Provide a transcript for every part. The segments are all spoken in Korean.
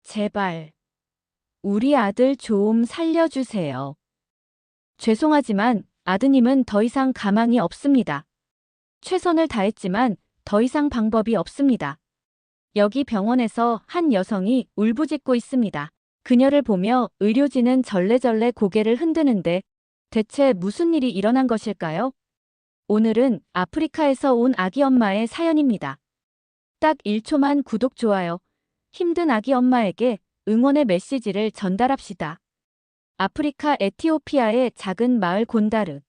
제발, 우리 아들 좀 살려주세요. 죄송하지만 아드님은 더 이상 가망이 없습니다. 최선을 다했지만 더 이상 방법이 없습니다. 여기 병원에서 한 여성이 울부짖고 있습니다. 그녀를 보며 의료진은 절레절레 고개를 흔드는데 대체 무슨 일이 일어난 것일까요? 오늘은 아프리카에서 온 아기 엄마의 사연입니다. 딱 1초만 구독, 좋아요. 힘든 아기 엄마에게 응원의 메시지를 전달합시다. 아프리카 에티오피아의 작은 마을 곤다르.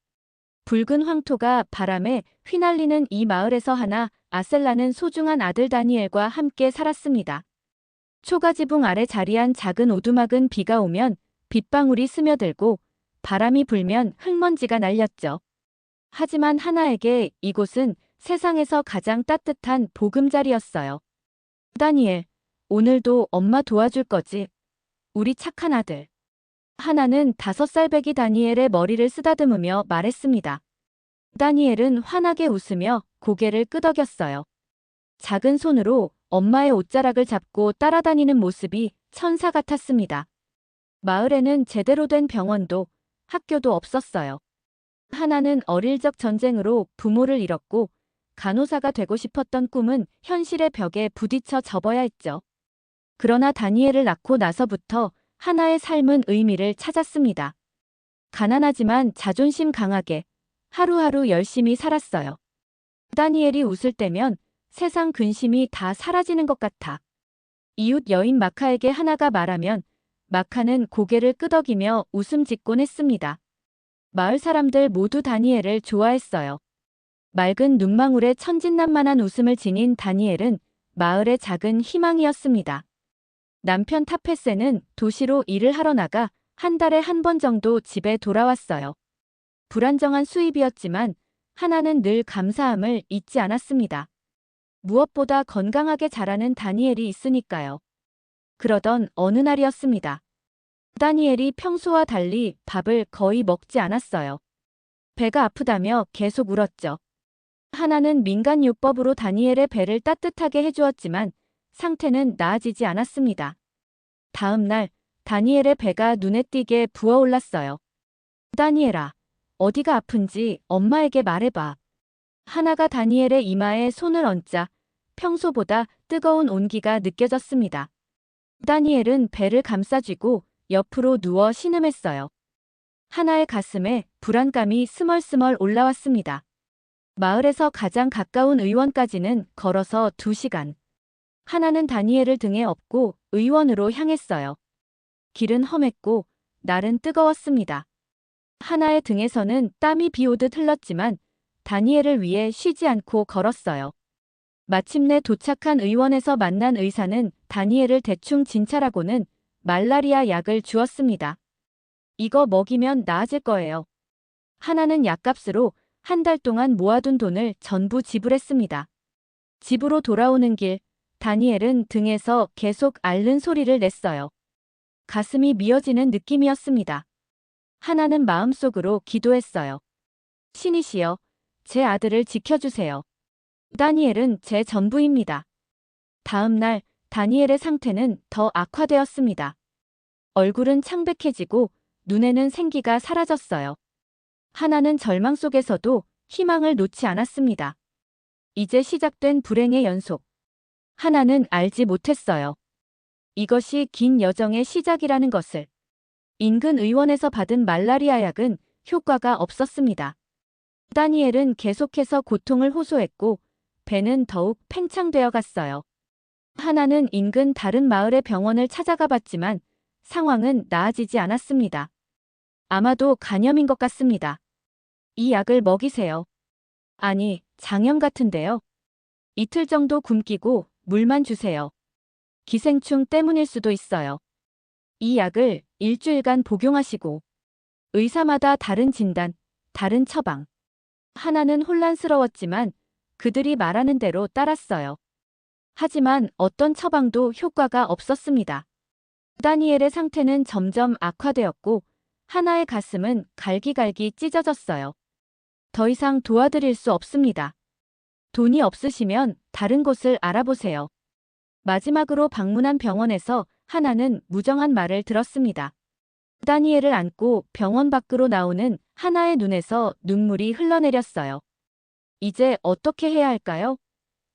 붉은 황토가 바람에 휘날리는 이 마을에서 하나, 아셀라는 소중한 아들 다니엘과 함께 살았습니다. 초가지붕 아래 자리한 작은 오두막은 비가 오면 빗방울이 스며들고 바람이 불면 흙먼지가 날렸죠. 하지만 하나에게 이곳은 세상에서 가장 따뜻한 보금자리였어요. 다니엘, 오늘도 엄마 도와줄 거지? 우리 착한 아들. 하나는 5살 배기 다니엘의 머리를 쓰다듬으며 말했습니다. 다니엘은 환하게 웃으며 고개를 끄덕였어요. 작은 손으로 엄마의 옷자락을 잡고 따라다니는 모습이 천사 같았습니다. 마을에는 제대로 된 병원도 학교도 없었어요. 하나는 어릴 적 전쟁으로 부모를 잃었고 간호사가 되고 싶었던 꿈은 현실의 벽에 부딪혀 접어야 했죠. 그러나 다니엘을 낳고 나서부터 하나의 삶은 의미를 찾았습니다. 가난하지만 자존심 강하게 하루하루 열심히 살았어요. 다니엘이 웃을 때면 세상 근심이 다 사라지는 것 같아. 이웃 여인 마카에게 하나가 말하면 마카는 고개를 끄덕이며 웃음 짓곤 했습니다. 마을 사람들 모두 다니엘을 좋아했어요. 맑은 눈망울에 천진난만한 웃음을 지닌 다니엘은 마을의 작은 희망이었습니다. 남편 타페세는 도시로 일을 하러 나가 한 달에 한 번 정도 집에 돌아왔어요. 불안정한 수입이었지만 하나는 늘 감사함을 잊지 않았습니다. 무엇보다 건강하게 자라는 다니엘이 있으니까요. 그러던 어느 날이었습니다. 다니엘이 평소와 달리 밥을 거의 먹지 않았어요. 배가 아프다며 계속 울었죠. 하나는 민간요법으로 다니엘의 배를 따뜻하게 해주었지만 상태는 나아지지 않았습니다. 다음 날 다니엘의 배가 눈에 띄게 부어올랐어요. 다니엘아, 어디가 아픈지 엄마에게 말해봐. 하나가 다니엘의 이마에 손을 얹자 평소보다 뜨거운 온기가 느껴졌습니다. 다니엘은 배를 감싸쥐고 옆으로 누워 신음했어요. 하나의 가슴에 불안감이 스멀스멀 올라왔습니다. 마을에서 가장 가까운 의원까지는 걸어서 2시간. 하나는 다니엘을 등에 업고 의원으로 향했어요. 길은 험했고 날은 뜨거웠습니다. 하나의 등에서는 땀이 비오듯 흘렀지만 다니엘을 위해 쉬지 않고 걸었어요. 마침내 도착한 의원에서 만난 의사는 다니엘을 대충 진찰하고는 말라리아 약을 주었습니다. 이거 먹이면 나아질 거예요. 하나는 약값으로 한 달 동안 모아둔 돈을 전부 지불했습니다. 집으로 돌아오는 길, 다니엘은 등에서 계속 앓는 소리를 냈어요. 가슴이 미어지는 느낌이었습니다. 하나는 마음속으로 기도했어요. 신이시여, 제 아들을 지켜주세요. 다니엘은 제 전부입니다. 다음 날 다니엘의 상태는 더 악화되었습니다. 얼굴은 창백해지고 눈에는 생기가 사라졌어요. 하나는 절망 속에서도 희망을 놓지 않았습니다. 이제 시작된 불행의 연속. 하나는 알지 못했어요. 이것이 긴 여정의 시작이라는 것을. 인근 의원에서 받은 말라리아 약은 효과가 없었습니다. 다니엘은 계속해서 고통을 호소했고 배는 더욱 팽창되어 갔어요. 하나는 인근 다른 마을의 병원을 찾아가 봤지만 상황은 나아지지 않았습니다. 아마도 간염인 것 같습니다. 이 약을 먹이세요. 아니, 장염 같은데요. 이틀 정도 굶기고 물만 주세요. 기생충 때문일 수도 있어요. 이 약을 일주일간 복용하시고. 의사마다 다른 진단, 다른 처방. 하나는 혼란스러웠지만 그들이 말하는 대로 따랐어요. 하지만 어떤 처방도 효과가 없었습니다. 다니엘의 상태는 점점 악화되었고 하나의 가슴은 갈기갈기 찢어졌어요. 더 이상 도와드릴 수 없습니다. 돈이 없으시면 다른 곳을 알아보세요. 마지막으로 방문한 병원에서 하나는 무정한 말을 들었습니다. 다니엘을 안고 병원 밖으로 나오는 하나의 눈에서 눈물이 흘러내렸어요. 이제 어떻게 해야 할까요?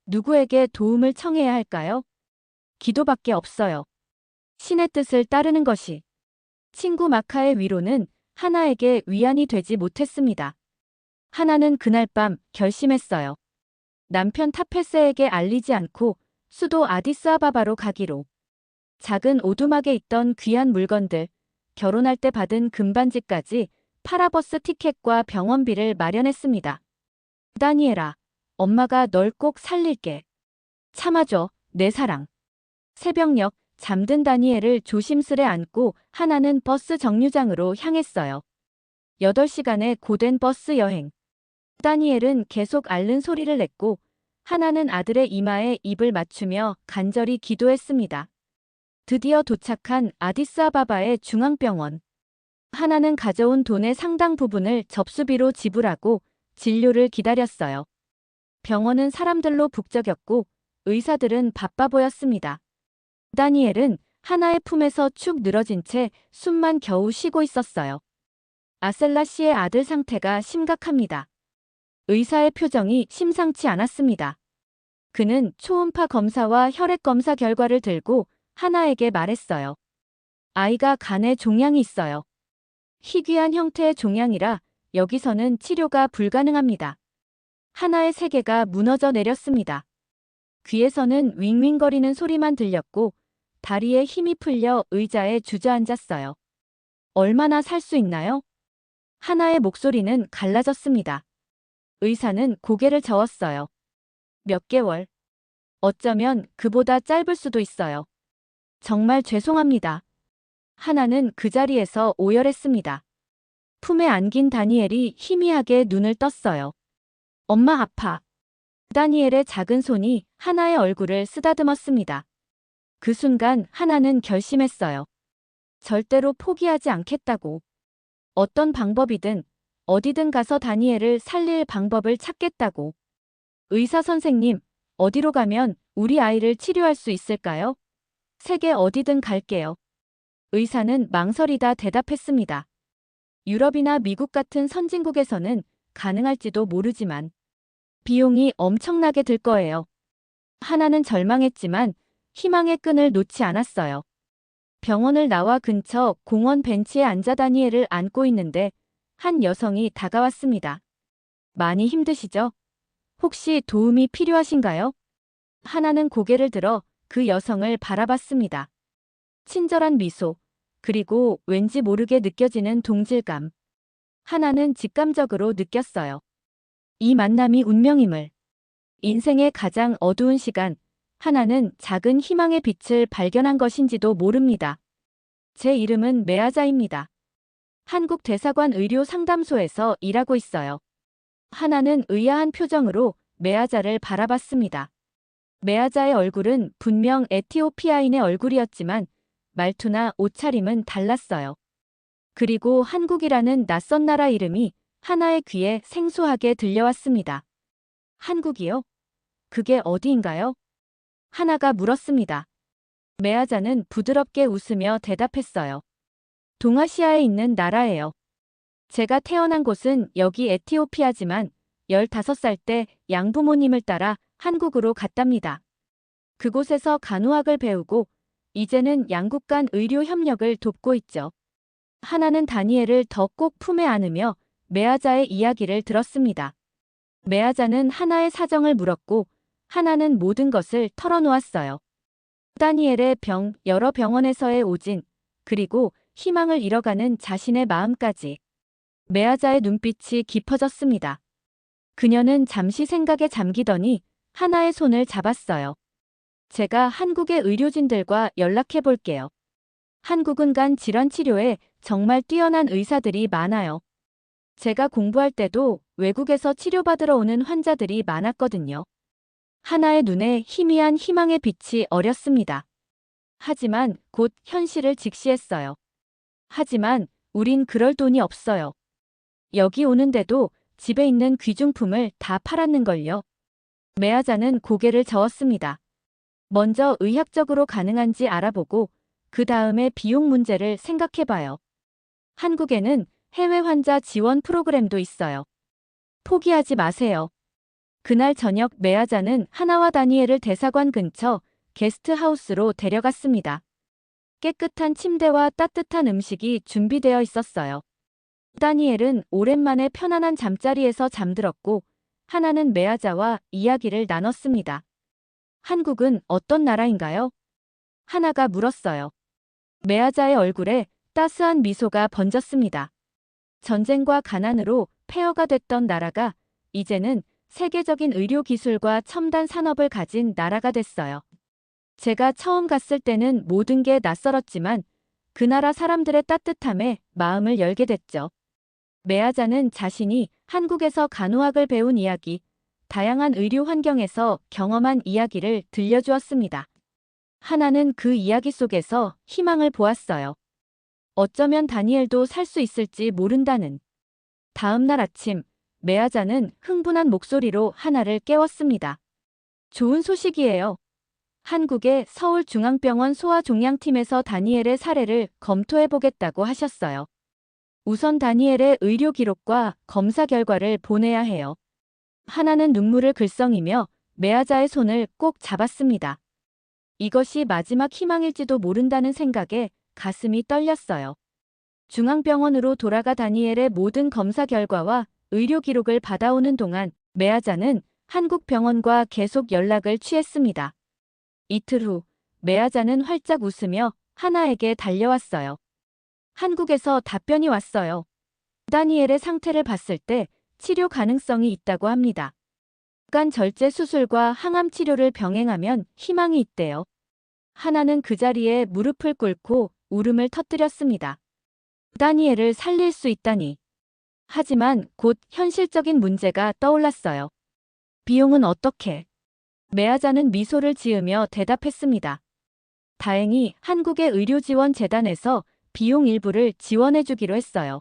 누구에게 도움을 청해야 할까요? 기도밖에 없어요. 신의 뜻을 따르는 것이. 친구 마카의 위로는 하나에게 위안이 되지 못했습니다. 하나는 그날 밤 결심했어요. 남편 타페스에게 알리지 않고 수도 아디스아바바로 가기로. 작은 오두막에 있던 귀한 물건들, 결혼할 때 받은 금반지까지 파라버스 티켓과 병원비를 마련했습니다. 다니엘아, 엄마가 널 꼭 살릴게. 참아줘, 내 사랑. 새벽녘 잠든 다니엘을 조심스레 안고 하나는 버스 정류장으로 향했어요. 8시간의 고된 버스 여행. 다니엘은 계속 앓는 소리를 냈고 하나는 아들의 이마에 입을 맞추며 간절히 기도했습니다. 드디어 도착한 아디스아바바의 중앙병원. 하나는 가져온 돈의 상당 부분을 접수비로 지불하고 진료를 기다렸어요. 병원은 사람들로 북적였고 의사들은 바빠 보였습니다. 다니엘은 하나의 품에서 축 늘어진 채 숨만 겨우 쉬고 있었어요. 아셀라 씨의 아들 상태가 심각합니다. 의사의 표정이 심상치 않았습니다. 그는 초음파 검사와 혈액 검사 결과를 들고 하나에게 말했어요. 아이가 간에 종양이 있어요. 희귀한 형태의 종양이라 여기서는 치료가 불가능합니다. 하나의 세계가 무너져 내렸습니다. 귀에서는 윙윙거리는 소리만 들렸고 다리에 힘이 풀려 의자에 주저앉았어요. 얼마나 살 수 있나요? 하나의 목소리는 갈라졌습니다. 의사는 고개를 저었어요. 몇 개월. 어쩌면 그보다 짧을 수도 있어요. 정말 죄송합니다. 하나는 그 자리에서 오열했습니다. 품에 안긴 다니엘이 희미하게 눈을 떴어요. 엄마 아파. 다니엘의 작은 손이 하나의 얼굴을 쓰다듬었습니다. 그 순간 하나는 결심했어요. 절대로 포기하지 않겠다고. 어떤 방법이든 어디든 가서 다니엘을 살릴 방법을 찾겠다고. 의사 선생님, 어디로 가면 우리 아이를 치료할 수 있을까요? 세계 어디든 갈게요. 의사는 망설이다 대답했습니다. 유럽이나 미국 같은 선진국에서는 가능할지도 모르지만 비용이 엄청나게 들 거예요. 하나는 절망했지만 희망의 끈을 놓지 않았어요. 병원을 나와 근처 공원 벤치에 앉아 다니엘을 안고 있는데 한 여성이 다가왔습니다. 많이 힘드시죠? 혹시 도움이 필요하신가요? 하나는 고개를 들어 그 여성을 바라봤습니다. 친절한 미소, 그리고 왠지 모르게 느껴지는 동질감. 하나는 직감적으로 느꼈어요. 이 만남이 운명임을. 인생의 가장 어두운 시간, 하나는 작은 희망의 빛을 발견한 것인지도 모릅니다. 제 이름은 메아자입니다. 한국 대사관 의료 상담소에서 일하고 있어요. 하나는 의아한 표정으로 메아자를 바라봤습니다. 메아자의 얼굴은 분명 에티오피아인의 얼굴이었지만 말투나 옷차림은 달랐어요. 그리고 한국이라는 낯선 나라 이름이 하나의 귀에 생소하게 들려왔습니다. 한국이요? 그게 어디인가요? 하나가 물었습니다. 메아자는 부드럽게 웃으며 대답했어요. 동아시아에 있는 나라예요. 제가 태어난 곳은 여기 에티오피아지만 15살 때 양부모님을 따라 한국으로 갔답니다. 그곳에서 간호학을 배우고 이제는 양국 간 의료 협력을 돕고 있죠. 하나는 다니엘을 더 꼭 품에 안으며 메아자의 이야기를 들었습니다. 메아자는 하나의 사정을 물었고 하나는 모든 것을 털어놓았어요. 다니엘의 병, 여러 병원에서의 오진, 그리고 희망을 잃어가는 자신의 마음까지. 메아자의 눈빛이 깊어졌습니다. 그녀는 잠시 생각에 잠기더니 하나의 손을 잡았어요. 제가 한국의 의료진들과 연락해 볼게요. 한국은 간 질환 치료에 정말 뛰어난 의사들이 많아요. 제가 공부할 때도 외국에서 치료받으러 오는 환자들이 많았거든요. 하나의 눈에 희미한 희망의 빛이 어렸습니다. 하지만 곧 현실을 직시했어요. 하지만 우린 그럴 돈이 없어요. 여기 오는데도 집에 있는 귀중품을 다 팔았는걸요. 메아자는 고개를 저었습니다. 먼저 의학적으로 가능한지 알아보고 그 다음에 비용 문제를 생각해봐요. 한국에는 해외 환자 지원 프로그램도 있어요. 포기하지 마세요. 그날 저녁 메아자는 하나와 다니엘을 대사관 근처 게스트하우스로 데려갔습니다. 깨끗한 침대와 따뜻한 음식이 준비되어 있었어요. 다니엘은 오랜만에 편안한 잠자리에서 잠들었고 하나는 메아자와 이야기를 나눴습니다. 한국은 어떤 나라인가요? 하나가 물었어요. 메아자의 얼굴에 따스한 미소가 번졌습니다. 전쟁과 가난으로 폐허가 됐던 나라가 이제는 세계적인 의료 기술과 첨단 산업을 가진 나라가 됐어요. 제가 처음 갔을 때는 모든 게 낯설었지만 그 나라 사람들의 따뜻함에 마음을 열게 됐죠. 메아자는 자신이 한국에서 간호학을 배운 이야기, 다양한 의료 환경에서 경험한 이야기를 들려주었습니다. 하나는 그 이야기 속에서 희망을 보았어요. 어쩌면 다니엘도 살 수 있을지 모른다는. 다음 날 아침, 메아자는 흥분한 목소리로 하나를 깨웠습니다. 좋은 소식이에요. 한국의 서울중앙병원 소아종양팀에서 다니엘의 사례를 검토해보겠다고 하셨어요. 우선 다니엘의 의료 기록과 검사 결과를 보내야 해요. 하나는 눈물을 글썽이며 메아자의 손을 꼭 잡았습니다. 이것이 마지막 희망일지도 모른다는 생각에 가슴이 떨렸어요. 중앙병원으로 돌아가 다니엘의 모든 검사 결과와 의료 기록을 받아오는 동안 메아자는 한국 병원과 계속 연락을 취했습니다. 이틀 후 메아자는 활짝 웃으며 하나에게 달려왔어요. 한국에서 답변이 왔어요. 다니엘의 상태를 봤을 때 치료 가능성이 있다고 합니다. 간 절제 수술과 항암 치료를 병행하면 희망이 있대요. 하나는 그 자리에 무릎을 꿇고 울음을 터뜨렸습니다. 다니엘을 살릴 수 있다니. 하지만 곧 현실적인 문제가 떠올랐어요. 비용은 어떻게? 메아자는 미소를 지으며 대답했습니다. 다행히 한국의 의료지원재단에서 비용 일부를 지원해주기로 했어요.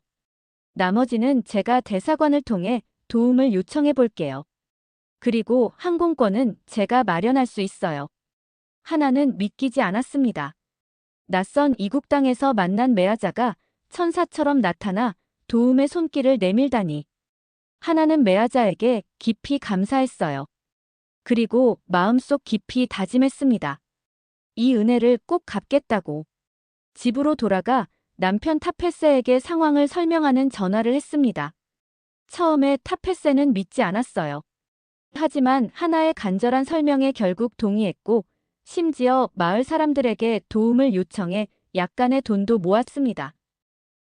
나머지는 제가 대사관을 통해 도움을 요청해 볼게요. 그리고 항공권은 제가 마련할 수 있어요. 하나는 믿기지 않았습니다. 낯선 이국 땅에서 만난 메아자가 천사처럼 나타나 도움의 손길을 내밀다니. 하나는 메아자에게 깊이 감사했어요. 그리고 마음속 깊이 다짐했습니다. 이 은혜를 꼭 갚겠다고. 집으로 돌아가 남편 타페세에게 상황을 설명하는 전화를 했습니다. 처음에 타페세는 믿지 않았어요. 하지만 하나의 간절한 설명에 결국 동의했고 심지어 마을 사람들에게 도움을 요청해 약간의 돈도 모았습니다.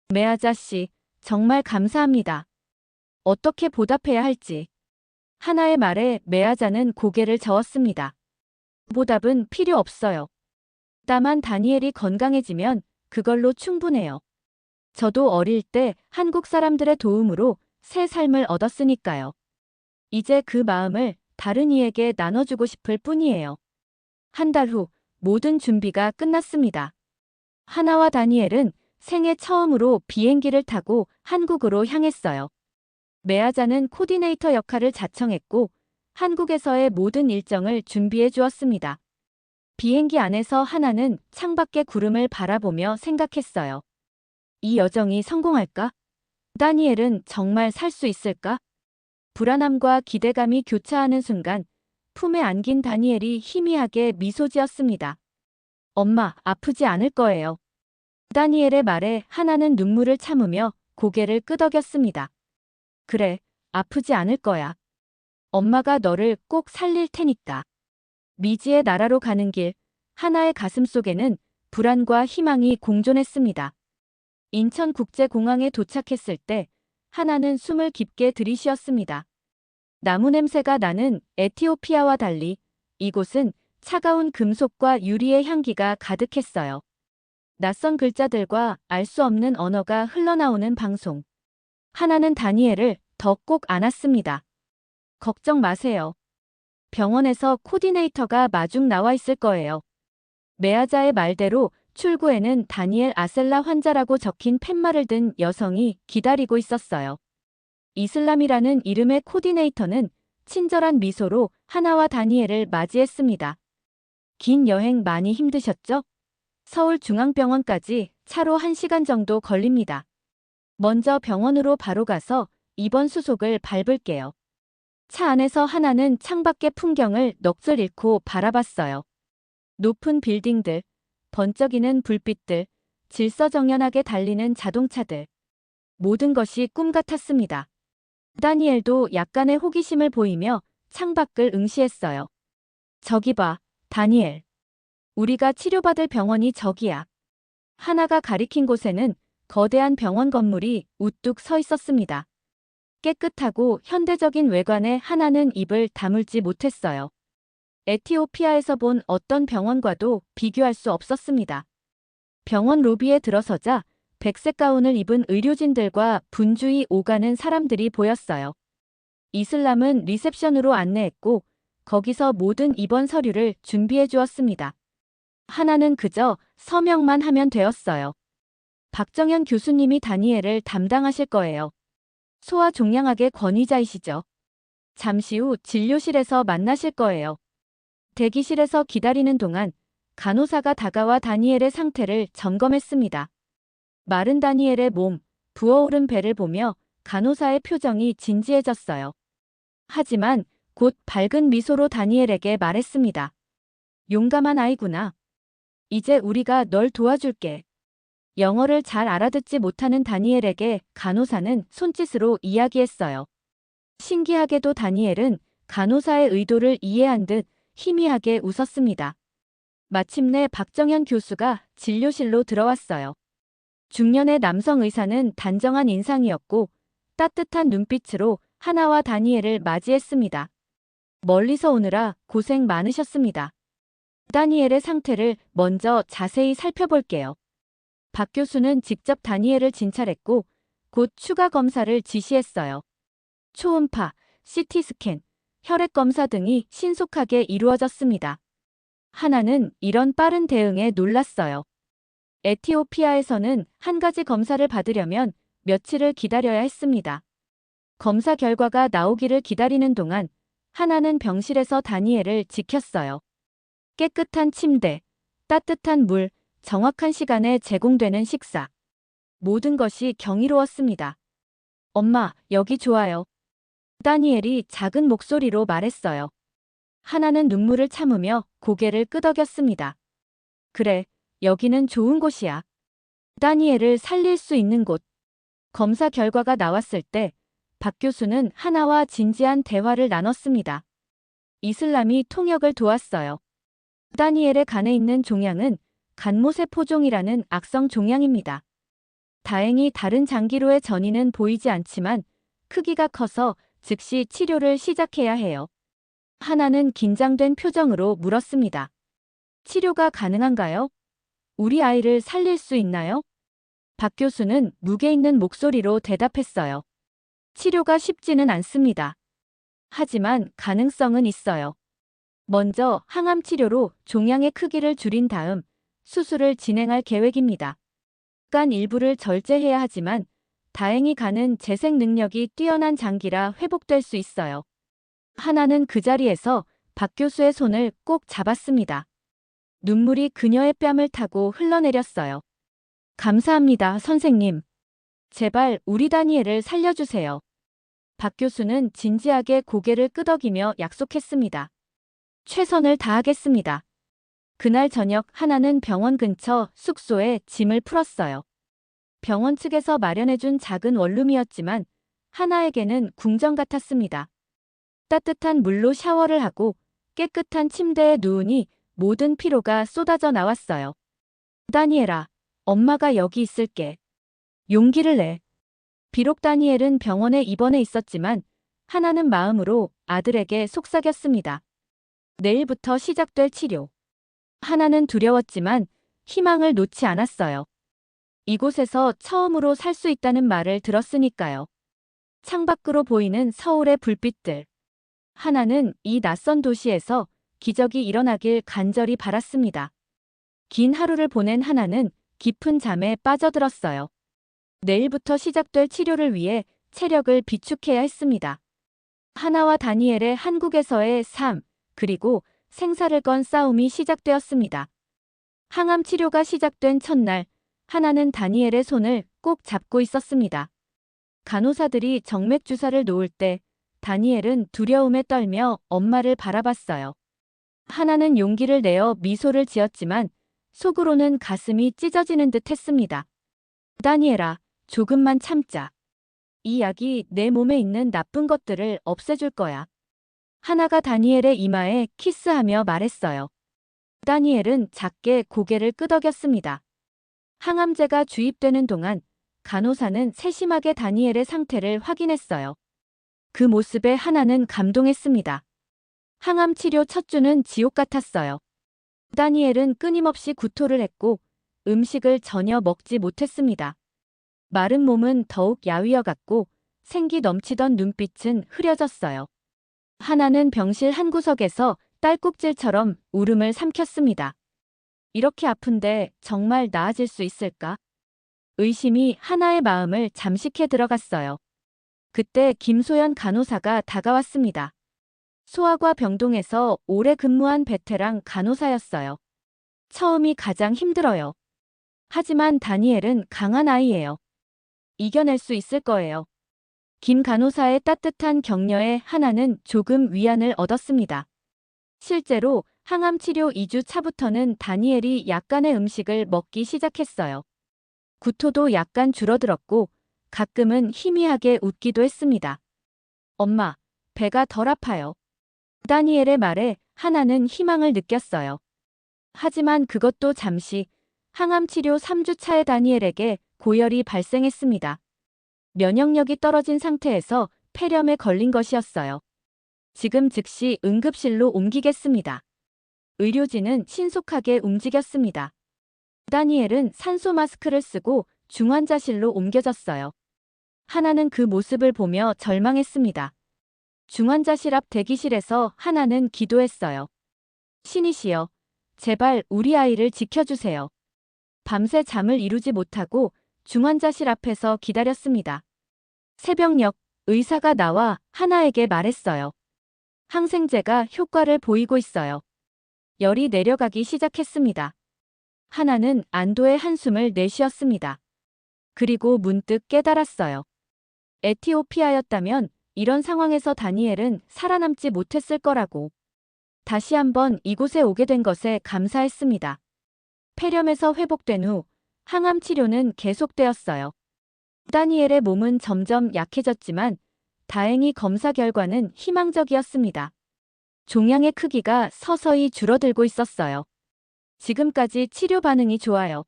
메아자 씨, 정말 감사합니다. 어떻게 보답해야 할지. 하나의 말에 메아자는 고개를 저었습니다. 보답은 필요 없어요. 다만 다니엘이 건강해지면 그걸로 충분해요. 저도 어릴 때 한국 사람들의 도움으로 새 삶을 얻었으니까요. 이제 그 마음을 다른 이에게 나눠주고 싶을 뿐이에요. 한 달 후 모든 준비가 끝났습니다. 하나와 다니엘은 생애 처음으로 비행기를 타고 한국으로 향했어요. 메아자는 코디네이터 역할을 자청했고 한국에서의 모든 일정을 준비해 주었습니다. 비행기 안에서 하나는 창밖의 구름을 바라보며 생각했어요. 이 여정이 성공할까? 다니엘은 정말 살 수 있을까? 불안함과 기대감이 교차하는 순간 품에 안긴 다니엘이 희미하게 미소 지었습니다. 엄마, 아프지 않을 거예요. 다니엘의 말에 하나는 눈물을 참으며 고개를 끄덕였습니다. 그래, 아프지 않을 거야. 엄마가 너를 꼭 살릴 테니까. 미지의 나라로 가는 길, 하나의 가슴 속에는 불안과 희망이 공존했습니다. 인천국제공항에 도착했을 때 하나는 숨을 깊게 들이쉬었습니다. 나무 냄새가 나는 에티오피아와 달리 이곳은 차가운 금속과 유리의 향기가 가득했어요. 낯선 글자들과 알 수 없는 언어가 흘러나오는 방송. 하나는 다니엘을 더 꼭 안았습니다. 걱정 마세요. 병원에서 코디네이터가 마중 나와 있을 거예요. 메아자의 말대로 출구에는 다니엘 아셀라 환자라고 적힌 팻말을 든 여성이 기다리고 있었어요. 이슬람이라는 이름의 코디네이터는 친절한 미소로 하나와 다니엘을 맞이했습니다. 긴 여행 많이 힘드셨죠? 서울중앙병원까지 차로 1시간 정도 걸립니다. 먼저 병원으로 바로 가서 입원 수속을 밟을게요. 차 안에서 하나는 창밖의 풍경을 넋을 잃고 바라봤어요. 높은 빌딩들, 번쩍이는 불빛들, 질서정연하게 달리는 자동차들. 모든 것이 꿈 같았습니다. 다니엘도 약간의 호기심을 보이며 창밖을 응시했어요. 저기 봐, 다니엘. 우리가 치료받을 병원이 저기야. 하나가 가리킨 곳에는 거대한 병원 건물이 우뚝 서 있었습니다. 깨끗하고 현대적인 외관에 하나는 입을 다물지 못했어요. 에티오피아에서 본 어떤 병원과도 비교할 수 없었습니다. 병원 로비에 들어서자 백색 가운을 입은 의료진들과 분주히 오가는 사람들이 보였어요. 이슬람은 리셉션으로 안내했고 거기서 모든 입원 서류를 준비해 주었습니다. 하나는 그저 서명만 하면 되었어요. 박정현 교수님이 다니엘을 담당하실 거예요. 소아종양학의 권위자이시죠. 잠시 후 진료실에서 만나실 거예요. 대기실에서 기다리는 동안 간호사가 다가와 다니엘의 상태를 점검했습니다. 마른 다니엘의 몸, 부어오른 배를 보며 간호사의 표정이 진지해졌어요. 하지만 곧 밝은 미소로 다니엘에게 말했습니다. 용감한 아이구나. 이제 우리가 널 도와줄게. 영어를 잘 알아듣지 못하는 다니엘에게 간호사는 손짓으로 이야기했어요. 신기하게도 다니엘은 간호사의 의도를 이해한 듯 희미하게 웃었습니다. 마침내 박정현 교수가 진료실로 들어왔어요. 중년의 남성 의사는 단정한 인상이었고 따뜻한 눈빛으로 하나와 다니엘을 맞이했습니다. 멀리서 오느라 고생 많으셨습니다. 다니엘의 상태를 먼저 자세히 살펴볼게요. 박 교수는 직접 다니엘을 진찰했고 곧 추가 검사를 지시했어요. 초음파, CT 스캔, 혈액 검사 등이 신속하게 이루어졌습니다. 하나는 이런 빠른 대응에 놀랐어요. 에티오피아에서는 한 가지 검사를 받으려면 며칠을 기다려야 했습니다. 검사 결과가 나오기를 기다리는 동안 하나는 병실에서 다니엘을 지켰어요. 깨끗한 침대, 따뜻한 물, 정확한 시간에 제공되는 식사. 모든 것이 경이로웠습니다. 엄마, 여기 좋아요. 다니엘이 작은 목소리로 말했어요. 하나는 눈물을 참으며 고개를 끄덕였습니다. 그래, 여기는 좋은 곳이야. 다니엘을 살릴 수 있는 곳. 검사 결과가 나왔을 때 박 교수는 하나와 진지한 대화를 나눴습니다. 이슬람이 통역을 도왔어요. 다니엘의 간에 있는 종양은 간모세포종이라는 악성 종양입니다. 다행히 다른 장기로의 전이는 보이지 않지만 크기가 커서 즉시 치료를 시작해야 해요. 하나는 긴장된 표정으로 물었습니다. 치료가 가능한가요? 우리 아이를 살릴 수 있나요? 박 교수는 무게 있는 목소리로 대답했어요. 치료가 쉽지는 않습니다. 하지만 가능성은 있어요. 먼저 항암 치료로 종양의 크기를 줄인 다음 수술을 진행할 계획입니다. 간 일부를 절제해야 하지만 다행히 간은 재생 능력이 뛰어난 장기라 회복될 수 있어요. 하나는 그 자리에서 박 교수의 손을 꼭 잡았습니다. 눈물이 그녀의 뺨을 타고 흘러내렸어요. 감사합니다, 선생님. 제발 우리 다니엘을 살려주세요. 박 교수는 진지하게 고개를 끄덕이며 약속했습니다. 최선을 다하겠습니다. 그날 저녁 하나는 병원 근처 숙소에 짐을 풀었어요. 병원 측에서 마련해준 작은 원룸이었지만 하나에게는 궁전 같았습니다. 따뜻한 물로 샤워를 하고 깨끗한 침대에 누우니 모든 피로가 쏟아져 나왔어요. 다니엘아, 엄마가 여기 있을게. 용기를 내. 비록 다니엘은 병원에 입원해 있었지만 하나는 마음으로 아들에게 속삭였습니다. 내일부터 시작될 치료. 하나는 두려웠지만 희망을 놓지 않았어요. 이곳에서 처음으로 살 수 있다는 말을 들었으니까요. 창밖으로 보이는 서울의 불빛들. 하나는 이 낯선 도시에서 기적이 일어나길 간절히 바랐습니다. 긴 하루를 보낸 하나는 깊은 잠에 빠져들었어요. 내일부터 시작될 치료를 위해 체력을 비축해야 했습니다. 하나와 다니엘의 한국에서의 삶, 그리고 생사를 건 싸움이 시작되었습니다. 항암 치료가 시작된 첫날, 하나는 다니엘의 손을 꼭 잡고 있었습니다. 간호사들이 정맥 주사를 놓을 때 다니엘은 두려움에 떨며 엄마를 바라봤어요. 하나는 용기를 내어 미소를 지었지만 속으로는 가슴이 찢어지는 듯 했습니다. 다니엘아, 조금만 참자. 이 약이 내 몸에 있는 나쁜 것들을 없애줄 거야. 하나가 다니엘의 이마에 키스하며 말했어요. 다니엘은 작게 고개를 끄덕였습니다. 항암제가 주입되는 동안 간호사는 세심하게 다니엘의 상태를 확인했어요. 그 모습에 하나는 감동했습니다. 항암 치료 첫 주는 지옥 같았어요. 다니엘은 끊임없이 구토를 했고 음식을 전혀 먹지 못했습니다. 마른 몸은 더욱 야위어 갔고 생기 넘치던 눈빛은 흐려졌어요. 하나는 병실 한 구석에서 딸꾹질처럼 울음을 삼켰습니다. 이렇게 아픈데 정말 나아질 수 있을까? 의심이 하나의 마음을 잠식해 들어갔어요. 그때 김소연 간호사가 다가왔습니다. 소아과 병동에서 오래 근무한 베테랑 간호사였어요. 처음이 가장 힘들어요. 하지만 다니엘은 강한 아이예요. 이겨낼 수 있을 거예요. 김 간호사의 따뜻한 격려에 하나는 조금 위안을 얻었습니다. 실제로 항암 치료 2주 차부터는 다니엘이 약간의 음식을 먹기 시작했어요. 구토도 약간 줄어들었고 가끔은 희미하게 웃기도 했습니다. 엄마, 배가 덜 아파요. 다니엘의 말에 하나는 희망을 느꼈어요. 하지만 그것도 잠시. 항암 치료 3주 차의 다니엘에게 고열이 발생했습니다. 면역력이 떨어진 상태에서 폐렴에 걸린 것이었어요. 지금 즉시 응급실로 옮기겠습니다. 의료진은 신속하게 움직였습니다. 다니엘은 산소 마스크를 쓰고 중환자실로 옮겨졌어요. 하나는 그 모습을 보며 절망했습니다. 중환자실 앞 대기실에서 하나는 기도했어요. 신이시여, 제발 우리 아이를 지켜주세요. 밤새 잠을 이루지 못하고 중환자실 앞에서 기다렸습니다. 새벽녘 의사가 나와 하나에게 말했어요. 항생제가 효과를 보이고 있어요. 열이 내려가기 시작했습니다. 하나는 안도의 한숨을 내쉬었습니다. 그리고 문득 깨달았어요. 에티오피아였다면 이런 상황에서 다니엘은 살아남지 못했을 거라고. 다시 한번 이곳에 오게 된 것에 감사했습니다. 폐렴에서 회복된 후 항암 치료는 계속되었어요. 다니엘의 몸은 점점 약해졌지만 다행히 검사 결과는 희망적이었습니다. 종양의 크기가 서서히 줄어들고 있었어요. 지금까지 치료 반응이 좋아요.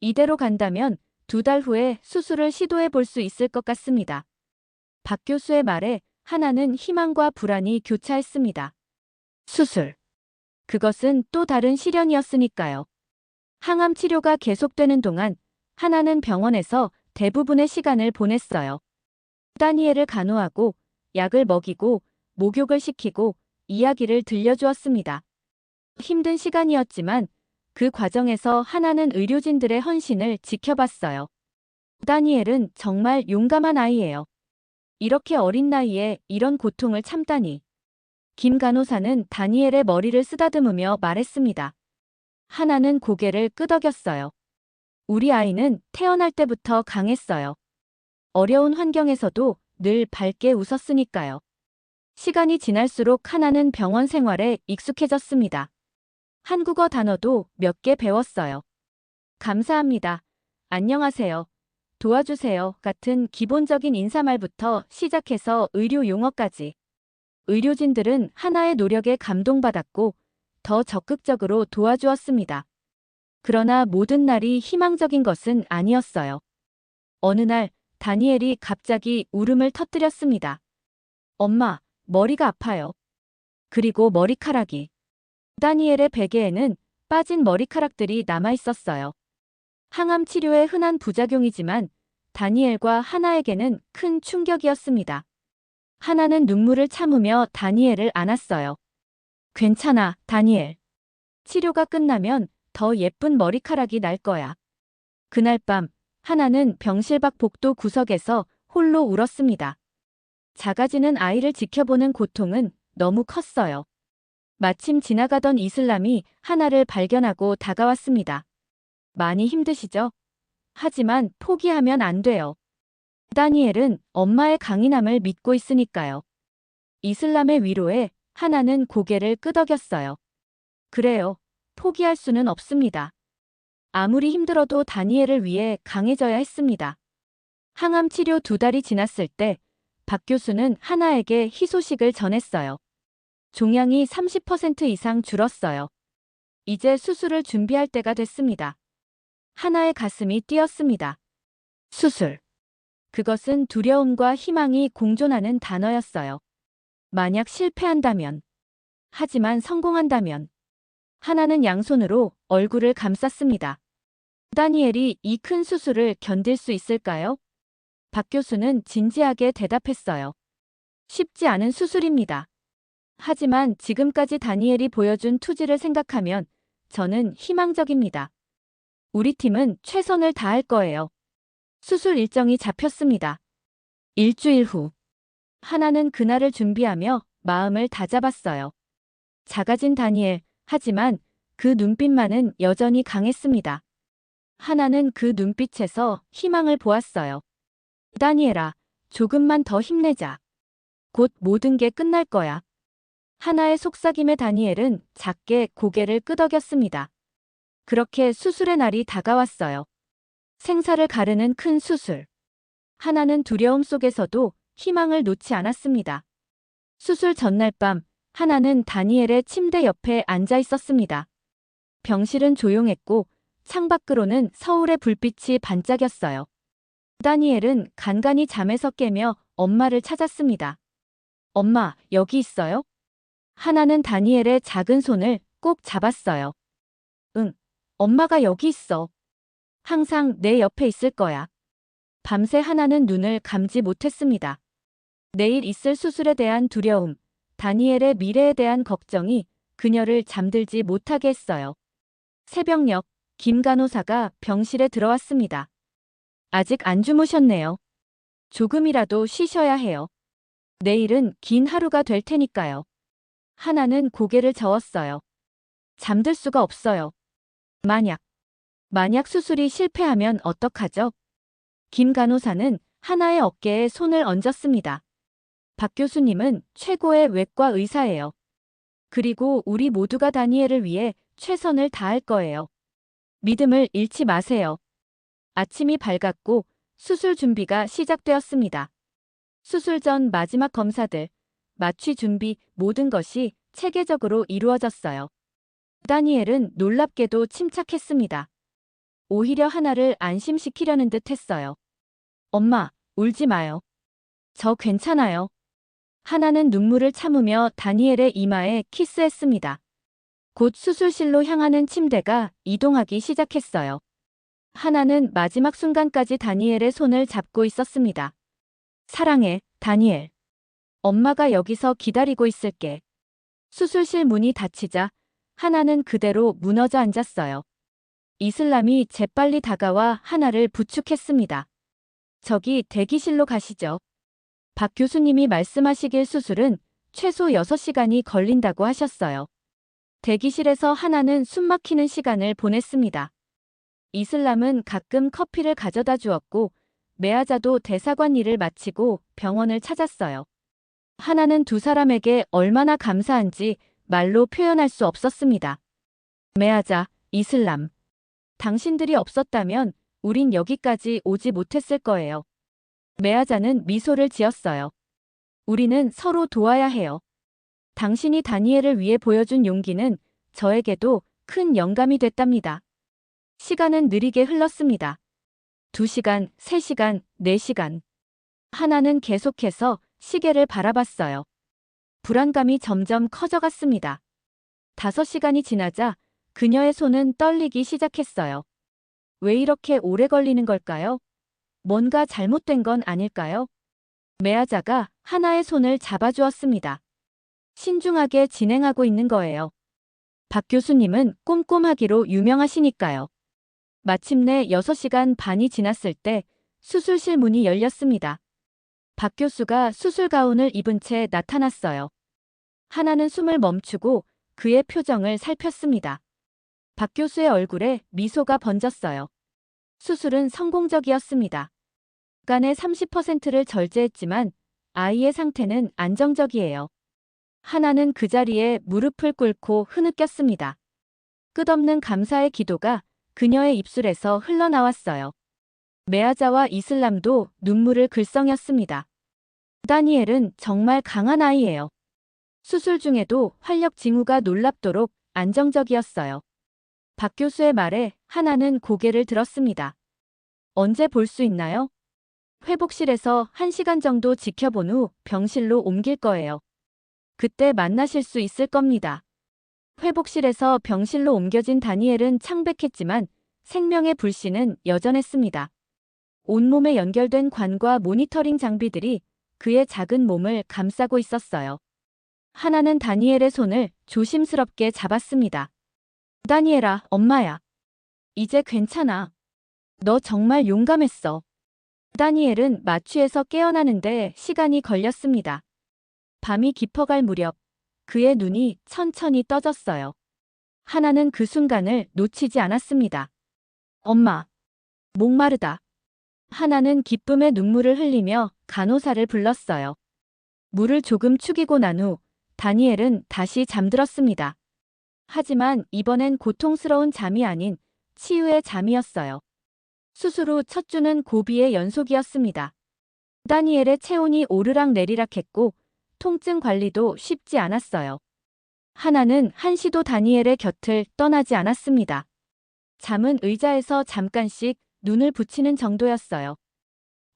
이대로 간다면 2달 후에 수술을 시도해 볼 수 있을 것 같습니다. 박 교수의 말에 하나는 희망과 불안이 교차했습니다. 수술. 그것은 또 다른 시련이었으니까요. 항암 치료가 계속되는 동안 하나는 병원에서 대부분의 시간을 보냈어요. 다니엘을 간호하고 약을 먹이고 목욕을 시키고 이야기를 들려주었습니다. 힘든 시간이었지만 그 과정에서 하나는 의료진들의 헌신을 지켜봤어요. 다니엘은 정말 용감한 아이예요. 이렇게 어린 나이에 이런 고통을 참다니. 김 간호사는 다니엘의 머리를 쓰다듬으며 말했습니다. 하나는 고개를 끄덕였어요. 우리 아이는 태어날 때부터 강했어요. 어려운 환경에서도 늘 밝게 웃었으니까요. 시간이 지날수록 하나는 병원 생활에 익숙해졌습니다. 한국어 단어도 몇 개 배웠어요. 감사합니다. 안녕하세요. 도와주세요 같은 기본적인 인사말부터 시작해서 의료 용어까지. 의료진들은 하나의 노력에 감동받았고 더 적극적으로 도와주었습니다. 그러나 모든 날이 희망적인 것은 아니었어요. 어느 날 다니엘이 갑자기 울음을 터뜨렸습니다. 엄마, 머리가 아파요. 그리고 머리카락이. 다니엘의 베개에는 빠진 머리카락들이 남아 있었어요. 항암 치료의 흔한 부작용이지만 다니엘과 하나에게는 큰 충격이었습니다. 하나는 눈물을 참으며 다니엘을 안았어요. 괜찮아, 다니엘. 치료가 끝나면 더 예쁜 머리카락이 날 거야. 그날 밤 하나는 병실 밖 복도 구석에서 홀로 울었습니다. 작아지는 아이를 지켜보는 고통은 너무 컸어요. 마침 지나가던 이슬람이 하나를 발견하고 다가왔습니다. 많이 힘드시죠? 하지만 포기하면 안 돼요. 다니엘은 엄마의 강인함을 믿고 있으니까요. 이슬람의 위로에 하나는 고개를 끄덕였어요. 그래요. 포기할 수는 없습니다. 아무리 힘들어도 다니엘을 위해 강해져야 했습니다. 항암 치료 2달이 지났을 때 박 교수는 하나에게 희소식을 전했어요. 종양이 30% 이상 줄었어요. 이제 수술을 준비할 때가 됐습니다. 하나의 가슴이 뛰었습니다. 수술. 그것은 두려움과 희망이 공존하는 단어였어요. 만약 실패한다면, 하지만 성공한다면, 하나는 양손으로 얼굴을 감쌌습니다. 다니엘이 이 큰 수술을 견딜 수 있을까요? 박 교수는 진지하게 대답했어요. 쉽지 않은 수술입니다. 하지만 지금까지 다니엘이 보여준 투지를 생각하면 저는 희망적입니다. 우리 팀은 최선을 다할 거예요. 수술 일정이 잡혔습니다. 일주일 후. 하나는 그날을 준비하며 마음을 다잡았어요. 작아진 다니엘, 하지만 그 눈빛만은 여전히 강했습니다. 하나는 그 눈빛에서 희망을 보았어요. 다니엘아, 조금만 더 힘내자. 곧 모든 게 끝날 거야. 하나의 속삭임에 다니엘은 작게 고개를 끄덕였습니다. 그렇게 수술의 날이 다가왔어요. 생사를 가르는 큰 수술. 하나는 두려움 속에서도 희망을 놓지 않았습니다. 수술 전날 밤, 하나는 다니엘의 침대 옆에 앉아 있었습니다. 병실은 조용했고 창밖으로는 서울의 불빛이 반짝였어요. 다니엘은 간간히 잠에서 깨며 엄마를 찾았습니다. 엄마, 여기 있어요? 하나는 다니엘의 작은 손을 꼭 잡았어요. 응, 엄마가 여기 있어. 항상 내 옆에 있을 거야. 밤새 하나는 눈을 감지 못했습니다. 내일 있을 수술에 대한 두려움, 다니엘의 미래에 대한 걱정이 그녀를 잠들지 못하게 했어요. 새벽녘, 김 간호사가 병실에 들어왔습니다. 아직 안 주무셨네요. 조금이라도 쉬셔야 해요. 내일은 긴 하루가 될 테니까요. 하나는 고개를 저었어요. 잠들 수가 없어요. 만약 수술이 실패하면 어떡하죠? 김 간호사는 하나의 어깨에 손을 얹었습니다. 박 교수님은 최고의 외과 의사예요. 그리고 우리 모두가 다니엘을 위해 최선을 다할 거예요. 믿음을 잃지 마세요. 아침이 밝았고 수술 준비가 시작되었습니다. 수술 전 마지막 검사들, 마취 준비, 모든 것이 체계적으로 이루어졌어요. 다니엘은 놀랍게도 침착했습니다. 오히려 하나를 안심시키려는 듯 했어요. 엄마, 울지 마요. 저 괜찮아요. 하나는 눈물을 참으며 다니엘의 이마에 키스했습니다. 곧 수술실로 향하는 침대가 이동하기 시작했어요. 하나는 마지막 순간까지 다니엘의 손을 잡고 있었습니다. 사랑해, 다니엘. 엄마가 여기서 기다리고 있을게. 수술실 문이 닫히자 하나는 그대로 무너져 앉았어요. 이슬람이 재빨리 다가와 하나를 부축했습니다. 저기 대기실로 가시죠. 박 교수님이 말씀하시길 수술은 최소 6시간이 걸린다고 하셨어요. 대기실에서 하나는 숨막히는 시간을 보냈습니다. 이슬람은 가끔 커피를 가져다 주었고 메아자도 대사관 일을 마치고 병원을 찾았어요. 하나는 두 사람에게 얼마나 감사한지 말로 표현할 수 없었습니다. 메아자, 이슬람. 당신들이 없었다면 우린 여기까지 오지 못했을 거예요. 메아자는 미소를 지었어요. 우리는 서로 도와야 해요. 당신이 다니엘을 위해 보여준 용기는 저에게도 큰 영감이 됐답니다. 시간은 느리게 흘렀습니다. 2시간, 3시간, 4시간. 하나는 계속해서 시계를 바라봤어요. 불안감이 점점 커져갔습니다. 5시간이 지나자 그녀의 손은 떨리기 시작했어요. 왜 이렇게 오래 걸리는 걸까요? 뭔가 잘못된 건 아닐까요? 메아자가 하나의 손을 잡아주었습니다. 신중하게 진행하고 있는 거예요. 박 교수님은 꼼꼼하기로 유명하시니까요. 마침내 6시간 반이 지났을 때 수술실 문이 열렸습니다. 박 교수가 수술 가운을 입은 채 나타났어요. 하나는 숨을 멈추고 그의 표정을 살폈습니다. 박 교수의 얼굴에 미소가 번졌어요. 수술은 성공적이었습니다. 간의 30%를 절제했지만 아이의 상태는 안정적이에요. 하나는 그 자리에 무릎을 꿇고 흐느꼈습니다. 끝없는 감사의 기도가 그녀의 입술에서 흘러나왔어요. 메아자와 이슬람도 눈물을 글썽였습니다. 다니엘은 정말 강한 아이예요. 수술 중에도 활력 징후가 놀랍도록 안정적이었어요. 박 교수의 말에 하나는 고개를 들었습니다. 언제 볼 수 있나요? 회복실에서 1시간 정도 지켜본 후 병실로 옮길 거예요. 그때 만나실 수 있을 겁니다. 회복실에서 병실로 옮겨진 다니엘은 창백했지만 생명의 불씨는 여전했습니다. 온몸에 연결된 관과 모니터링 장비들이 그의 작은 몸을 감싸고 있었어요. 하나는 다니엘의 손을 조심스럽게 잡았습니다. 다니엘아, 엄마야. 이제 괜찮아. 너 정말 용감했어. 다니엘은 마취에서 깨어나는데 시간이 걸렸습니다. 밤이 깊어갈 무렵 그의 눈이 천천히 떠졌어요. 하나는 그 순간을 놓치지 않았습니다. 엄마, 목마르다. 하나는 기쁨의 눈물을 흘리며 간호사를 불렀어요. 물을 조금 축이고 난 후 다니엘은 다시 잠들었습니다. 하지만 이번엔 고통스러운 잠이 아닌 치유의 잠이었어요. 수술 후 첫 주는 고비의 연속이었습니다. 다니엘의 체온이 오르락내리락했고 통증 관리도 쉽지 않았어요. 하나는 한시도 다니엘의 곁을 떠나지 않았습니다. 잠은 의자에서 잠깐씩 눈을 붙이는 정도였어요.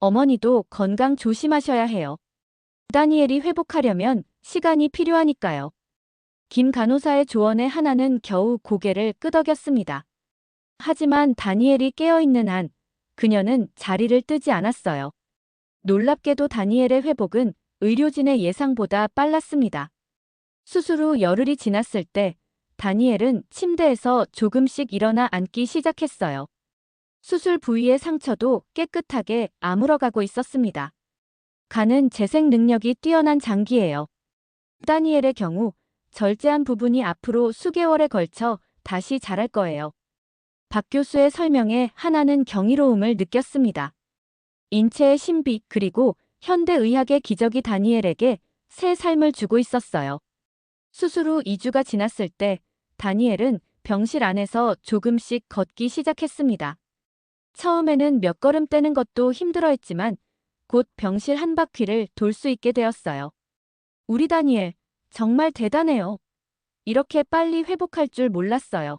어머니도 건강 조심하셔야 해요. 다니엘이 회복하려면 시간이 필요하니까요. 김 간호사의 조언에 하나는 겨우 고개를 끄덕였습니다. 하지만 다니엘이 깨어있는 한 그녀는 자리를 뜨지 않았어요. 놀랍게도 다니엘의 회복은 의료진의 예상보다 빨랐습니다. 수술 후 열흘이 지났을 때 다니엘은 침대에서 조금씩 일어나 앉기 시작했어요. 수술 부위의 상처도 깨끗하게 아물어가고 있었습니다. 간은 재생 능력이 뛰어난 장기예요. 다니엘의 경우 절제한 부분이 앞으로 수개월에 걸쳐 다시 자랄 거예요. 박 교수의 설명에 하나는 경이로움을 느꼈습니다. 인체의 신비 그리고 현대의학의 기적이 다니엘에게 새 삶을 주고 있었어요. 수술 후 2주가 지났을 때 다니엘은 병실 안에서 조금씩 걷기 시작했습니다. 처음에는 몇 걸음 떼는 것도 힘들어했지만 곧 병실 한 바퀴를 돌 수 있게 되었어요. 우리 다니엘, 정말 대단해요. 이렇게 빨리 회복할 줄 몰랐어요.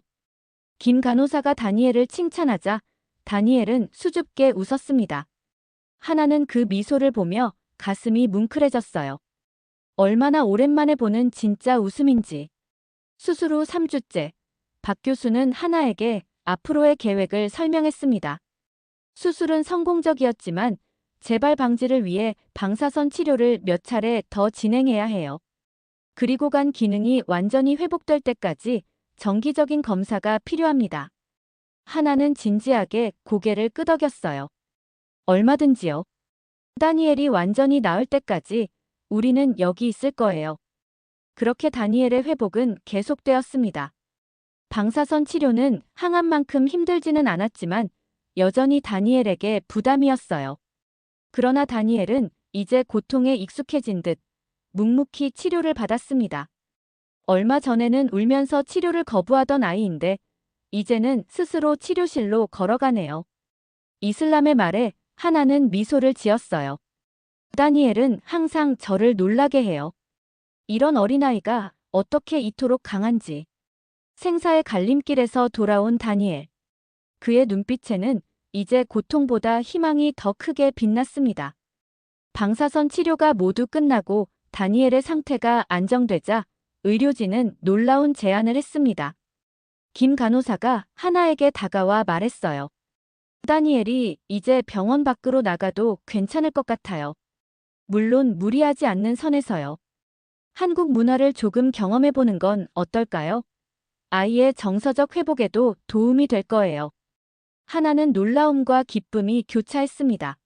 김 간호사가 다니엘을 칭찬하자 다니엘은 수줍게 웃었습니다. 하나는 그 미소를 보며 가슴이 뭉클해졌어요. 얼마나 오랜만에 보는 진짜 웃음인지. 수술 후 3주째, 박 교수는 하나에게 앞으로의 계획을 설명했습니다. 수술은 성공적이었지만 재발 방지를 위해 방사선 치료를 몇 차례 더 진행해야 해요. 그리고 간 기능이 완전히 회복될 때까지 정기적인 검사가 필요합니다. 하나는 진지하게 고개를 끄덕였어요. 얼마든지요. 다니엘이 완전히 나을 때까지 우리는 여기 있을 거예요. 그렇게 다니엘의 회복은 계속되었습니다. 방사선 치료는 항암만큼 힘들지는 않았지만 여전히 다니엘에게 부담이었어요. 그러나 다니엘은 이제 고통에 익숙해진 듯 묵묵히 치료를 받았습니다. 얼마 전에는 울면서 치료를 거부하던 아이인데 이제는 스스로 치료실로 걸어가네요. 이슬람의 말에 하나는 미소를 지었어요. 다니엘은 항상 저를 놀라게 해요. 이런 어린아이가 어떻게 이토록 강한지. 생사의 갈림길에서 돌아온 다니엘. 그의 눈빛에는 이제 고통보다 희망이 더 크게 빛났습니다. 방사선 치료가 모두 끝나고 다니엘의 상태가 안정되자 의료진은 놀라운 제안을 했습니다. 김 간호사가 하나에게 다가와 말했어요. 다니엘이 이제 병원 밖으로 나가도 괜찮을 것 같아요. 물론 무리하지 않는 선에서요. 한국 문화를 조금 경험해보는 건 어떨까요? 아이의 정서적 회복에도 도움이 될 거예요. 하나는 놀라움과 기쁨이 교차했습니다.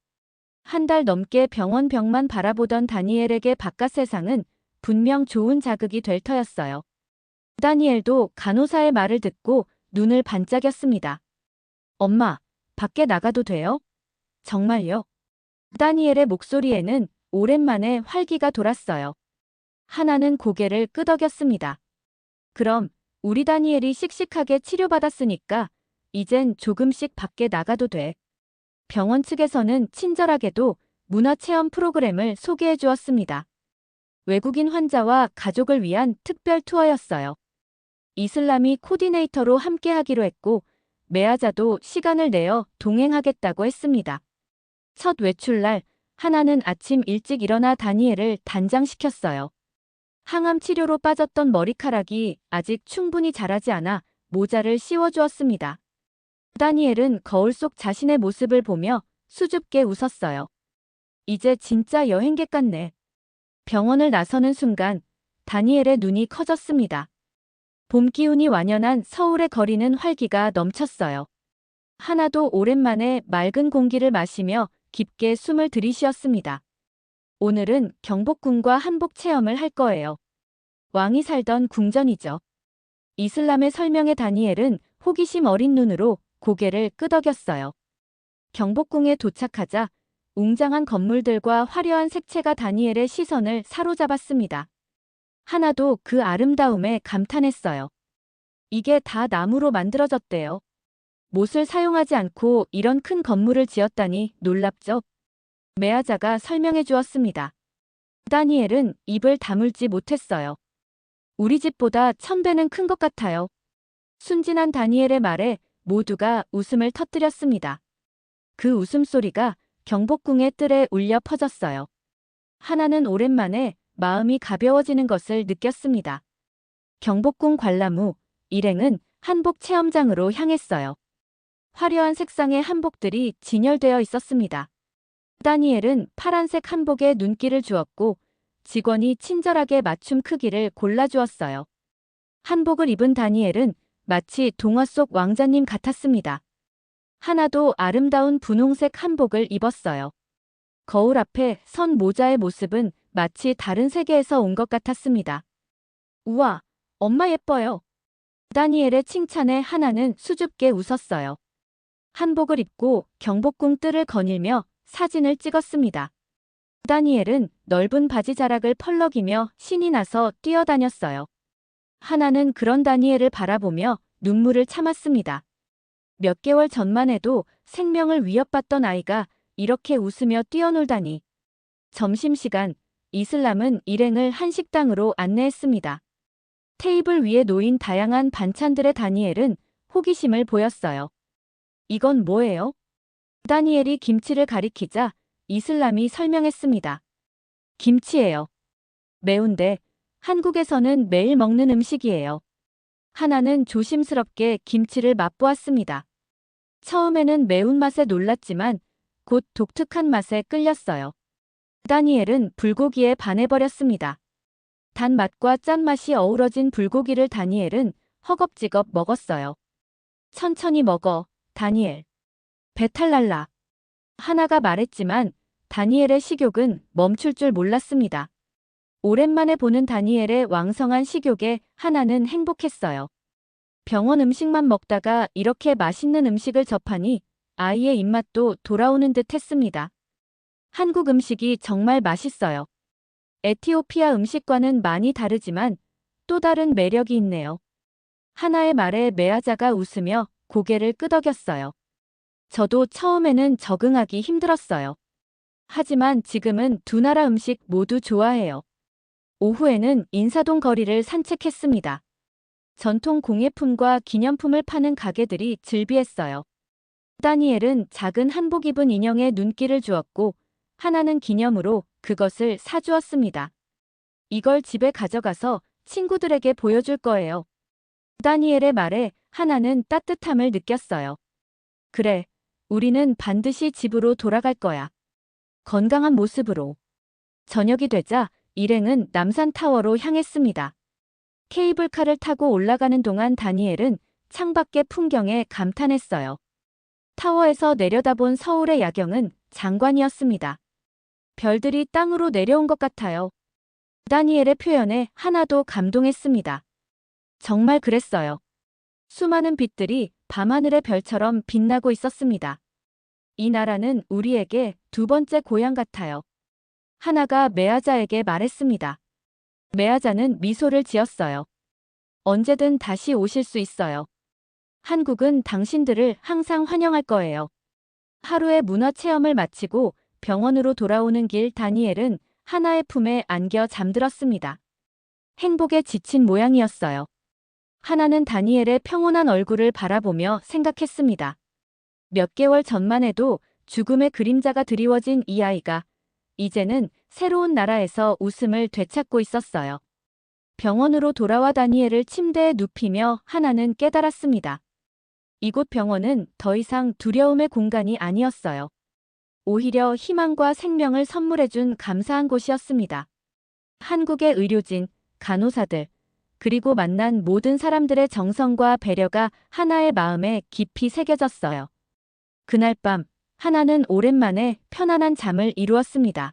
한 달 넘게 병원 벽만 바라보던 다니엘에게 바깥 세상은 분명 좋은 자극이 될 터였어요. 다니엘도 간호사의 말을 듣고 눈을 반짝였습니다. 엄마, 밖에 나가도 돼요? 정말요? 다니엘의 목소리에는 오랜만에 활기가 돌았어요. 하나는 고개를 끄덕였습니다. 그럼 우리 다니엘이 씩씩하게 치료받았으니까 이젠 조금씩 밖에 나가도 돼. 병원 측에서는 친절하게도 문화체험 프로그램을 소개해 주었습니다. 외국인 환자와 가족을 위한 특별 투어였어요. 이슬람이 코디네이터로 함께하기로 했고 메아자도 시간을 내어 동행하겠다고 했습니다. 첫 외출날 하나는 아침 일찍 일어나 다니엘을 단장시켰어요. 항암 치료로 빠졌던 머리카락이 아직 충분히 자라지 않아 모자를 씌워주었습니다. 다니엘은 거울 속 자신의 모습을 보며 수줍게 웃었어요. 이제 진짜 여행객 같네. 병원을 나서는 순간 다니엘의 눈이 커졌습니다. 봄 기운이 완연한 서울의 거리는 활기가 넘쳤어요. 하나도 오랜만에 맑은 공기를 마시며 깊게 숨을 들이쉬었습니다. 오늘은 경복궁과 한복 체험을 할 거예요. 왕이 살던 궁전이죠. 이슬람의 설명에 다니엘은 호기심 어린 눈으로 고개를 끄덕였어요. 경복궁에 도착하자 웅장한 건물들과 화려한 색채가 다니엘의 시선을 사로잡았습니다. 하나도 그 아름다움에 감탄했어요. 이게 다 나무로 만들어졌대요. 못을 사용하지 않고 이런 큰 건물을 지었다니 놀랍죠? 메아자가 설명해 주었습니다. 다니엘은 입을 다물지 못했어요. 우리 집보다 1000배는 큰 것 같아요. 순진한 다니엘의 말에 모두가 웃음을 터뜨렸습니다. 그 웃음소리가 경복궁의 뜰에 울려 퍼졌어요. 하나는 오랜만에 마음이 가벼워지는 것을 느꼈습니다. 경복궁 관람 후 일행은 한복 체험장으로 향했어요. 화려한 색상의 한복들이 진열되어 있었습니다. 다니엘은 파란색 한복에 눈길을 주었고 직원이 친절하게 맞춤 크기를 골라주었어요. 한복을 입은 다니엘은 마치 동화 속 왕자님 같았습니다. 하나도 아름다운 분홍색 한복을 입었어요. 거울 앞에 선 모자의 모습은 마치 다른 세계에서 온 것 같았습니다. 우와, 엄마 예뻐요. 다니엘의 칭찬에 하나는 수줍게 웃었어요. 한복을 입고 경복궁 뜰을 거닐며 사진을 찍었습니다. 다니엘은 넓은 바지 자락을 펄럭이며 신이 나서 뛰어다녔어요. 하나는 그런 다니엘을 바라보며 눈물을 참았습니다. 몇 개월 전만 해도 생명을 위협받던 아이가 이렇게 웃으며 뛰어놀다니. 점심시간, 이슬람은 일행을 한 식당으로 안내했습니다. 테이블 위에 놓인 다양한 반찬들의 다니엘은 호기심을 보였어요. 이건 뭐예요? 다니엘이 김치를 가리키자 이슬람이 설명했습니다. 김치예요. 매운데 한국에서는 매일 먹는 음식이에요. 하나는 조심스럽게 김치를 맛보았습니다. 처음에는 매운맛에 놀랐지만 곧 독특한 맛에 끌렸어요. 다니엘은 불고기에 반해버렸습니다. 단맛과 짠맛이 어우러진 불고기를 다니엘은 허겁지겁 먹었어요. 천천히 먹어, 다니엘. 배탈 날라. 하나가 말했지만 다니엘의 식욕은 멈출 줄 몰랐습니다. 오랜만에 보는 다니엘의 왕성한 식욕에 하나는 행복했어요. 병원 음식만 먹다가 이렇게 맛있는 음식을 접하니 아이의 입맛도 돌아오는 듯 했습니다. 한국 음식이 정말 맛있어요. 에티오피아 음식과는 많이 다르지만 또 다른 매력이 있네요. 하나의 말에 메아자가 웃으며 고개를 끄덕였어요. 저도 처음에는 적응하기 힘들었어요. 하지만 지금은 두 나라 음식 모두 좋아해요. 오후에는 인사동 거리를 산책했습니다. 전통 공예품과 기념품을 파는 가게들이 즐비했어요. 다니엘은 작은 한복 입은 인형에 눈길을 주었고 하나는 기념으로 그것을 사주었습니다. 이걸 집에 가져가서 친구들에게 보여줄 거예요. 다니엘의 말에 하나는 따뜻함을 느꼈어요. 그래, 우리는 반드시 집으로 돌아갈 거야. 건강한 모습으로. 저녁이 되자 일행은 남산타워로 향했습니다. 케이블카를 타고 올라가는 동안 다니엘은 창밖의 풍경에 감탄했어요. 타워에서 내려다본 서울의 야경은 장관이었습니다. 별들이 땅으로 내려온 것 같아요. 다니엘의 표현에 하나도 감동했습니다. 정말 그랬어요. 수많은 빛들이 밤하늘의 별처럼 빛나고 있었습니다. 이 나라는 우리에게 두 번째 고향 같아요. 하나가 메아자에게 말했습니다. 메아자는 미소를 지었어요. 언제든 다시 오실 수 있어요. 한국은 당신들을 항상 환영할 거예요. 하루의 문화 체험을 마치고 병원으로 돌아오는 길 다니엘은 하나의 품에 안겨 잠들었습니다. 행복에 지친 모양이었어요. 하나는 다니엘의 평온한 얼굴을 바라보며 생각했습니다. 몇 개월 전만 해도 죽음의 그림자가 드리워진 이 아이가 이제는 새로운 나라에서 웃음을 되찾고 있었어요. 병원으로 돌아와 다니엘을 침대에 눕히며 하나는 깨달았습니다. 이곳 병원은 더 이상 두려움의 공간이 아니었어요. 오히려 희망과 생명을 선물해준 감사한 곳이었습니다. 한국의 의료진, 간호사들, 그리고 만난 모든 사람들의 정성과 배려가 하나의 마음에 깊이 새겨졌어요. 그날 밤, 하나는 오랜만에 편안한 잠을 이루었습니다.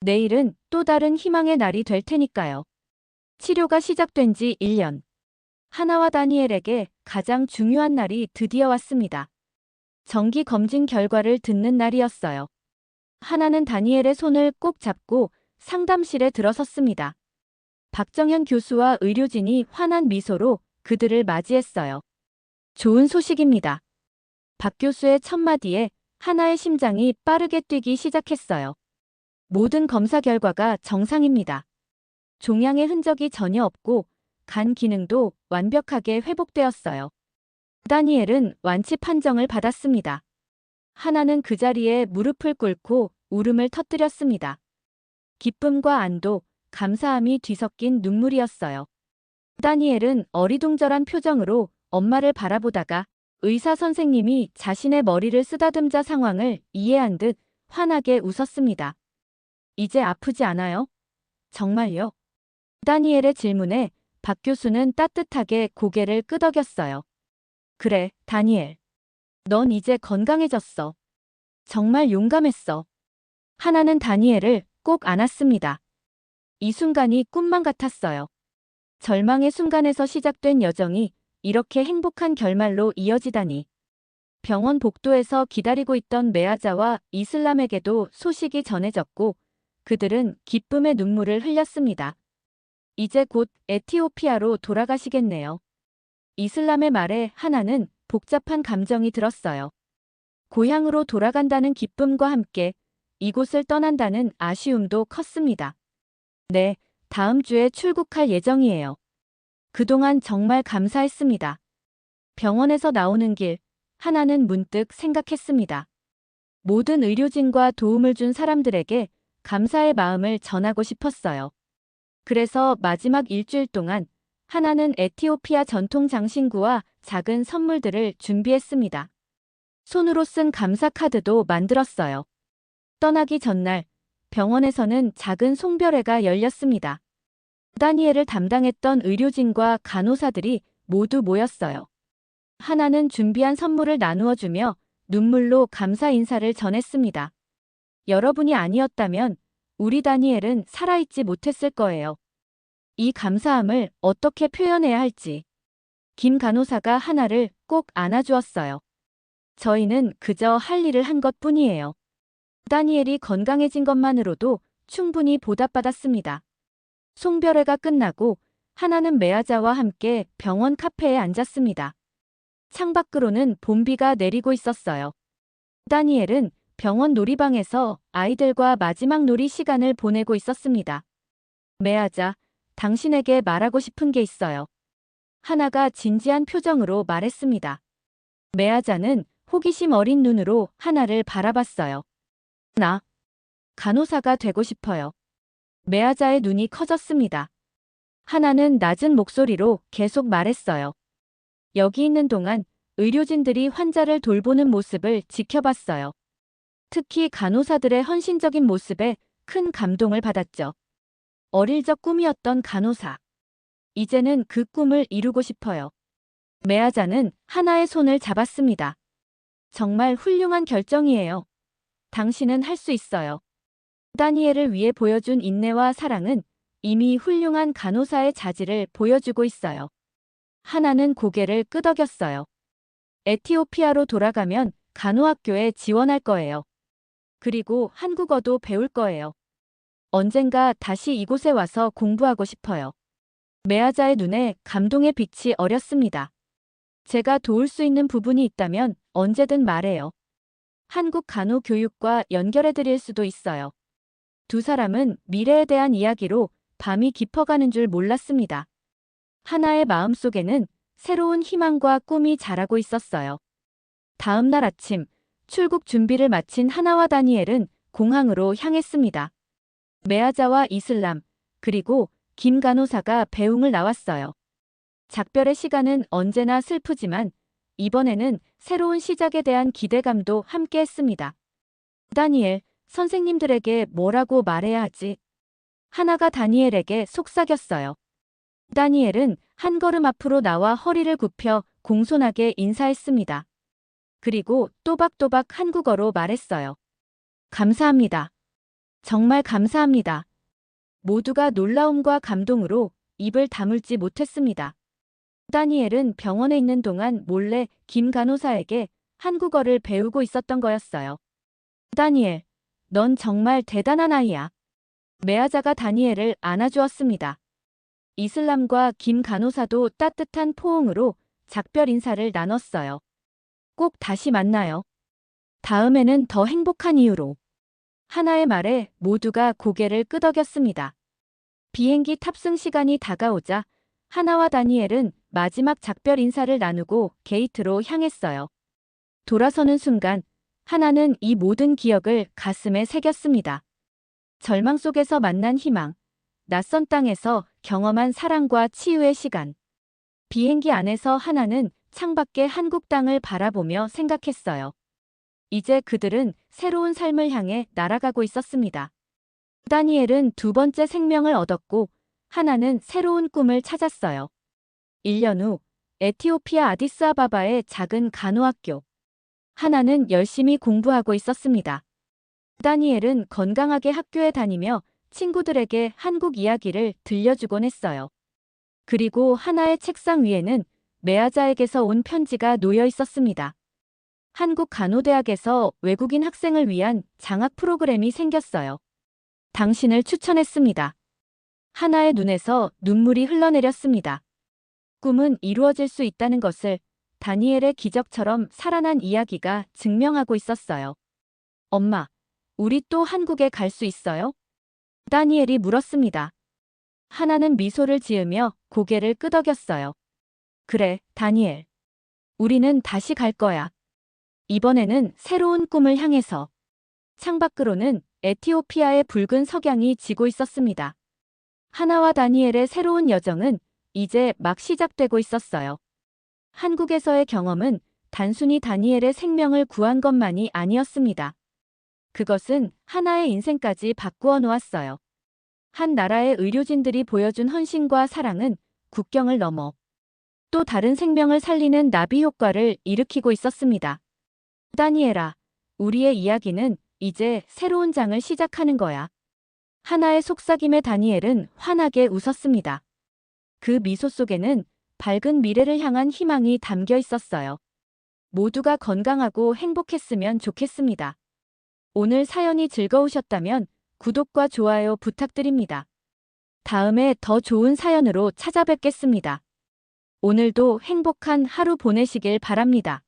내일은 또 다른 희망의 날이 될 테니까요. 치료가 시작된 지 1년. 하나와 다니엘에게 가장 중요한 날이 드디어 왔습니다. 정기 검진 결과를 듣는 날이었어요. 하나는 다니엘의 손을 꼭 잡고 상담실에 들어섰습니다. 박정현 교수와 의료진이 환한 미소로 그들을 맞이했어요. 좋은 소식입니다. 박 교수의 첫마디에 하나의 심장이 빠르게 뛰기 시작했어요. 모든 검사 결과가 정상입니다. 종양의 흔적이 전혀 없고 간 기능도 완벽하게 회복되었어요. 다니엘은 완치 판정을 받았습니다. 하나는 그 자리에 무릎을 꿇고 울음을 터뜨렸습니다. 기쁨과 안도, 감사함이 뒤섞인 눈물이었어요. 다니엘은 어리둥절한 표정으로 엄마를 바라보다가 의사 선생님이 자신의 머리를 쓰다듬자 상황을 이해한 듯 환하게 웃었습니다. 이제 아프지 않아요? 정말요? 다니엘의 질문에 박 교수는 따뜻하게 고개를 끄덕였어요. 그래, 다니엘. 넌 이제 건강해졌어. 정말 용감했어. 하나는 다니엘을 꼭 안았습니다. 이 순간이 꿈만 같았어요. 절망의 순간에서 시작된 여정이 이렇게 행복한 결말로 이어지다니. 병원 복도에서 기다리고 있던 메아자와 이슬람에게도 소식이 전해졌고 그들은 기쁨의 눈물을 흘렸습니다. 이제 곧 에티오피아로 돌아가시겠네요. 이슬람의 말에 하나는 복잡한 감정이 들었어요. 고향으로 돌아간다는 기쁨과 함께 이곳을 떠난다는 아쉬움도 컸습니다. 네, 다음 주에 출국할 예정이에요. 그동안 정말 감사했습니다. 병원에서 나오는 길, 하나는 문득 생각했습니다. 모든 의료진과 도움을 준 사람들에게 감사의 마음을 전하고 싶었어요. 그래서 마지막 일주일 동안 하나는 에티오피아 전통 장신구와 작은 선물들을 준비했습니다. 손으로 쓴 감사 카드도 만들었어요. 떠나기 전날 병원에서는 작은 송별회가 열렸습니다. 다니엘을 담당했던 의료진과 간호사들이 모두 모였어요. 하나는 준비한 선물을 나누어 주며 눈물로 감사 인사를 전했습니다. 여러분이 아니었다면 우리 다니엘은 살아있지 못했을 거예요. 이 감사함을 어떻게 표현해야 할지. 김 간호사가 하나를 꼭 안아주었어요. 저희는 그저 할 일을 한 것뿐이에요. 다니엘이 건강해진 것만으로도 충분히 보답받았습니다. 송별회가 끝나고 하나는 메아자와 함께 병원 카페에 앉았습니다. 창밖으로는 봄비가 내리고 있었어요. 다니엘은 병원 놀이방에서 아이들과 마지막 놀이 시간을 보내고 있었습니다. 메아자, 당신에게 말하고 싶은 게 있어요. 하나가 진지한 표정으로 말했습니다. 메아자는 호기심 어린 눈으로 하나를 바라봤어요. 나 간호사가 되고 싶어요. 메아자의 눈이 커졌습니다. 하나는 낮은 목소리로 계속 말했어요. 여기 있는 동안 의료진들이 환자를 돌보는 모습을 지켜봤어요. 특히 간호사들의 헌신적인 모습에 큰 감동을 받았죠. 어릴 적 꿈이었던 간호사. 이제는 그 꿈을 이루고 싶어요. 메아자는 하나의 손을 잡았습니다. 정말 훌륭한 결정이에요. 당신은 할 수 있어요. 다니엘을 위해 보여준 인내와 사랑은 이미 훌륭한 간호사의 자질을 보여주고 있어요. 하나는 고개를 끄덕였어요. 에티오피아로 돌아가면 간호학교에 지원할 거예요. 그리고 한국어도 배울 거예요. 언젠가 다시 이곳에 와서 공부하고 싶어요. 메아자의 눈에 감동의 빛이 어렸습니다. 제가 도울 수 있는 부분이 있다면 언제든 말해요. 한국 간호 교육과 연결해 드릴 수도 있어요. 두 사람은 미래에 대한 이야기로 밤이 깊어가는 줄 몰랐습니다. 하나의 마음속에는 새로운 희망과 꿈이 자라고 있었어요. 다음 날 아침, 출국 준비를 마친 하나와 다니엘은 공항으로 향했습니다. 메아자와 이슬람, 그리고 김 간호사가 배웅을 나왔어요. 작별의 시간은 언제나 슬프지만 이번에는 새로운 시작에 대한 기대감도 함께 했습니다. 다니엘, 선생님들에게 뭐라고 말해야 하지? 하나가 다니엘에게 속삭였어요. 다니엘은 한 걸음 앞으로 나와 허리를 굽혀 공손하게 인사했습니다. 그리고 또박또박 한국어로 말했어요. 감사합니다. 정말 감사합니다. 모두가 놀라움과 감동으로 입을 다물지 못했습니다. 다니엘은 병원에 있는 동안 몰래 김 간호사에게 한국어를 배우고 있었던 거였어요. 다니엘, 넌 정말 대단한 아이야. 메아자가 다니엘을 안아주었습니다. 이슬람과 김 간호사도 따뜻한 포옹으로 작별 인사를 나눴어요. 꼭 다시 만나요. 다음에는 더 행복한 이유로. 하나의 말에 모두가 고개를 끄덕였습니다. 비행기 탑승 시간이 다가오자 하나와 다니엘은 마지막 작별 인사를 나누고 게이트로 향했어요. 돌아서는 순간 하나는 이 모든 기억을 가슴에 새겼습니다. 절망 속에서 만난 희망, 낯선 땅에서 경험한 사랑과 치유의 시간. 비행기 안에서 하나는 창밖의 한국 땅을 바라보며 생각했어요. 이제 그들은 새로운 삶을 향해 날아가고 있었습니다. 다니엘은 두 번째 생명을 얻었고 하나는 새로운 꿈을 찾았어요. 1년 후 에티오피아 아디스아바바의 작은 간호학교. 하나는 열심히 공부하고 있었습니다. 다니엘은 건강하게 학교에 다니며 친구들에게 한국 이야기를 들려주곤 했어요. 그리고 하나의 책상 위에는 메아자에게서 온 편지가 놓여 있었습니다. 한국 간호대학에서 외국인 학생을 위한 장학 프로그램이 생겼어요. 당신을 추천했습니다. 하나의 눈에서 눈물이 흘러내렸습니다. 꿈은 이루어질 수 있다는 것을 다니엘의 기적처럼 살아난 이야기가 증명하고 있었어요. 엄마, 우리 또 한국에 갈 수 있어요? 다니엘이 물었습니다. 하나는 미소를 지으며 고개를 끄덕였어요. 그래, 다니엘. 우리는 다시 갈 거야. 이번에는 새로운 꿈을 향해서. 창밖으로는 에티오피아의 붉은 석양이 지고 있었습니다. 하나와 다니엘의 새로운 여정은 이제 막 시작되고 있었어요. 한국에서의 경험은 단순히 다니엘의 생명을 구한 것만이 아니었습니다. 그것은 하나의 인생까지 바꾸어 놓았어요. 한 나라의 의료진들이 보여준 헌신과 사랑은 국경을 넘어 또 다른 생명을 살리는 나비 효과를 일으키고 있었습니다. 다니엘아, 우리의 이야기는 이제 새로운 장을 시작하는 거야. 하나의 속삭임에 다니엘은 환하게 웃었습니다. 그 미소 속에는 밝은 미래를 향한 희망이 담겨 있었어요. 모두가 건강하고 행복했으면 좋겠습니다. 오늘 사연이 즐거우셨다면 구독과 좋아요 부탁드립니다. 다음에 더 좋은 사연으로 찾아뵙겠습니다. 오늘도 행복한 하루 보내시길 바랍니다.